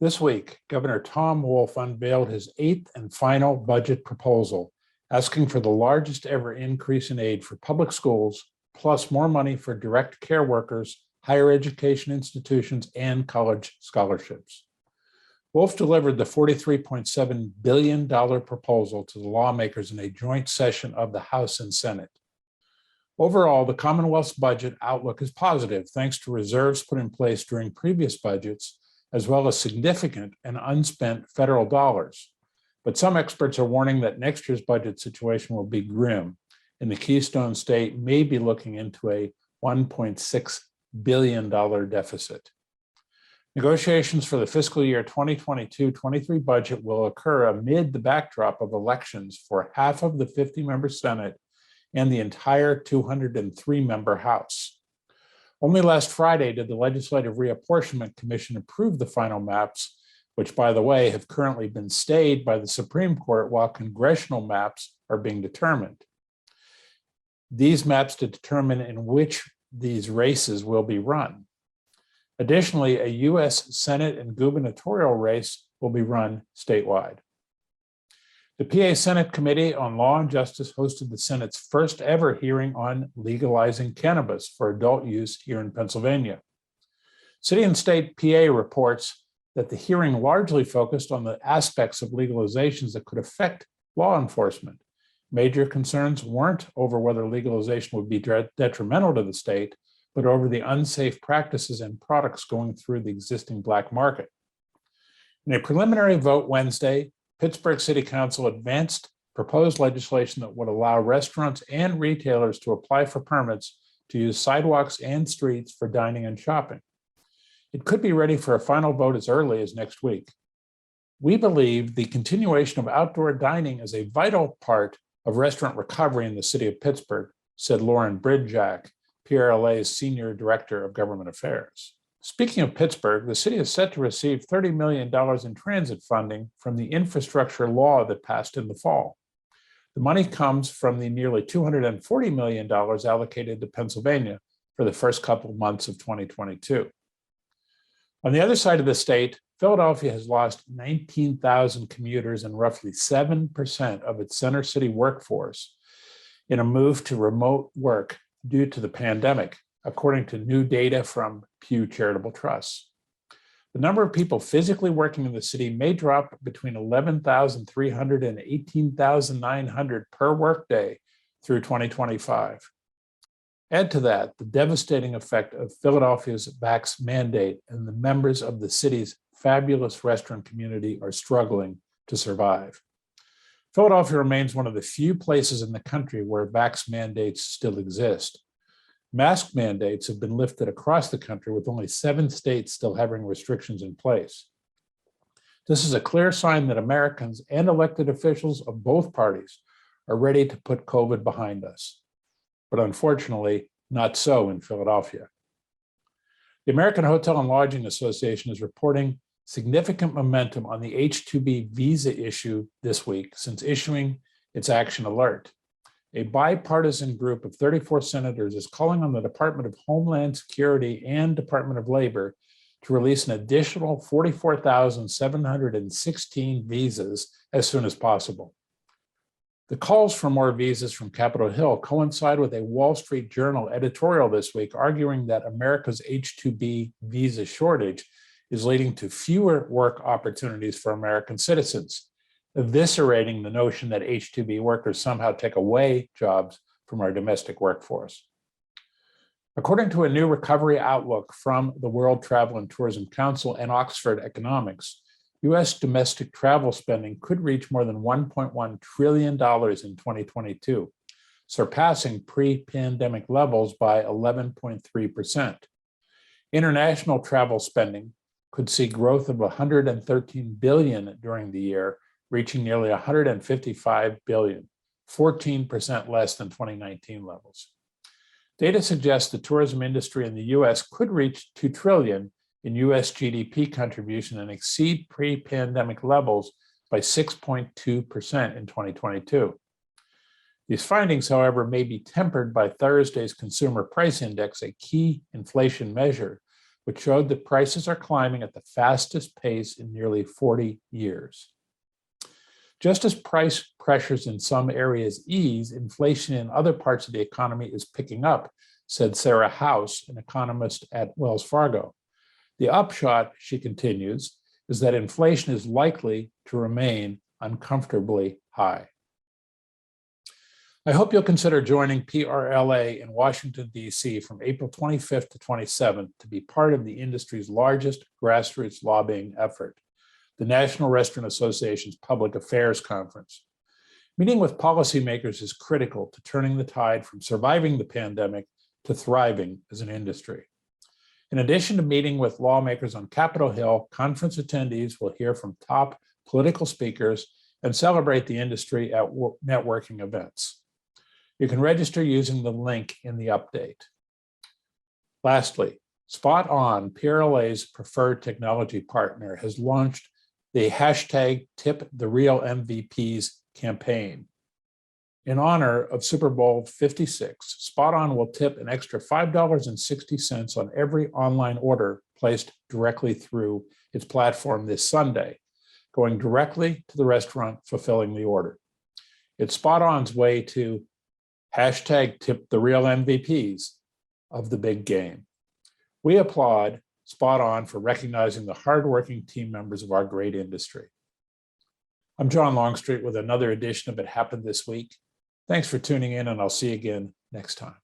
This week, Governor Tom Wolf unveiled his eighth and final budget proposal, asking for the largest ever increase in aid for public schools, plus more money for direct care workers, higher education institutions, and college scholarships. Wolf delivered the $43.7 billion proposal to the lawmakers in a joint session of the House and Senate. Overall, the Commonwealth's budget outlook is positive, thanks to reserves put in place during previous budgets, as well as significant and unspent federal dollars. But some experts are warning that next year's budget situation will be grim, and the Keystone State may be looking into a $1.6 billion deficit. Negotiations for the fiscal year 2022-23 budget will occur amid the backdrop of elections for half of the 50-member Senate and the entire 203-member House. Only last Friday did the Legislative Reapportionment Commission approve the final maps, which, by the way, have currently been stayed by the Supreme Court while congressional maps are being determined. These maps to determine in which these races will be run. Additionally, a U.S. Senate and gubernatorial race will be run statewide. The PA Senate Committee on Law and Justice hosted the Senate's first ever hearing on legalizing cannabis for adult use here in Pennsylvania. City and State PA reports that the hearing largely focused on the aspects of legalizations that could affect law enforcement. Major concerns weren't over whether legalization would be detrimental to the state, but over the unsafe practices and products going through the existing black market. In a preliminary vote Wednesday, Pittsburgh City Council advanced proposed legislation that would allow restaurants and retailers to apply for permits to use sidewalks and streets for dining and shopping. It could be ready for a final vote as early as next week. We believe the continuation of outdoor dining is a vital part of restaurant recovery in the city of Pittsburgh, said Lauren Bridjack, PRLA's Senior Director of Government Affairs. Speaking of Pittsburgh, the city is set to receive $30 million in transit funding from the infrastructure law that passed in the fall. The money comes from the nearly $240 million allocated to Pennsylvania for the first couple months of 2022. On the other side of the state, Philadelphia has lost 19,000 commuters and roughly 7% of its center city workforce in a move to remote work due to the pandemic, according to new data from Pew Charitable Trusts. The number of people physically working in the city may drop between 11,300 and 18,900 per workday through 2025. Add to that the devastating effect of Philadelphia's vax mandate, and the members of the city's fabulous restaurant community are struggling to survive. Philadelphia remains one of the few places in the country where vax mandates still exist. Mask mandates have been lifted across the country, with only 7 states still having restrictions in place. This is a clear sign that Americans and elected officials of both parties are ready to put COVID behind us. But unfortunately, not so in Philadelphia. The American Hotel and Lodging Association is reporting significant momentum on the H-2B visa issue this week since issuing its action alert. A bipartisan group of 34 senators is calling on the Department of Homeland Security and Department of Labor to release an additional 44,716 visas as soon as possible. The calls for more visas from Capitol Hill coincide with a Wall Street Journal editorial this week arguing that America's H-2B visa shortage is leading to fewer work opportunities for American citizens, eviscerating the notion that H-2B workers somehow take away jobs from our domestic workforce. According to a new recovery outlook from the World Travel and Tourism Council and Oxford Economics, U.S. domestic travel spending could reach more than $1.1 trillion in 2022, surpassing pre-pandemic levels by 11.3%. International travel spending could see growth of $113 billion during the year, reaching nearly $155 billion, 14% less than 2019 levels. Data suggests the tourism industry in the U.S. could reach $2 trillion in U.S. GDP contribution and exceed pre-pandemic levels by 6.2% in 2022. These findings, however, may be tempered by Thursday's Consumer Price Index, a key inflation measure which showed that prices are climbing at the fastest pace in nearly 40 years. Just as price pressures in some areas ease, inflation in other parts of the economy is picking up, said Sarah House, an economist at Wells Fargo. The upshot, she continues, is that inflation is likely to remain uncomfortably high. I hope you'll consider joining PRLA in Washington, D.C. from April 25th to 27th to be part of the industry's largest grassroots lobbying effort, the National Restaurant Association's Public Affairs Conference. Meeting with policymakers is critical to turning the tide from surviving the pandemic to thriving as an industry. In addition to meeting with lawmakers on Capitol Hill, conference attendees will hear from top political speakers and celebrate the industry at networking events. You can register using the link in the update. Lastly, Spot On, PRLA's preferred technology partner, has launched the hashtag #TipTheRealMVPs campaign. In honor of Super Bowl 56, Spot On will tip an extra $5.60 on every online order placed directly through its platform this Sunday, going directly to the restaurant fulfilling the order. It's Spot On's way to #TipTheRealMVPs of the big game. We applaud Spot On for recognizing the hardworking team members of our great industry. I'm John Longstreet with another edition of It Happened This Week. Thanks for tuning in, and I'll see you again next time.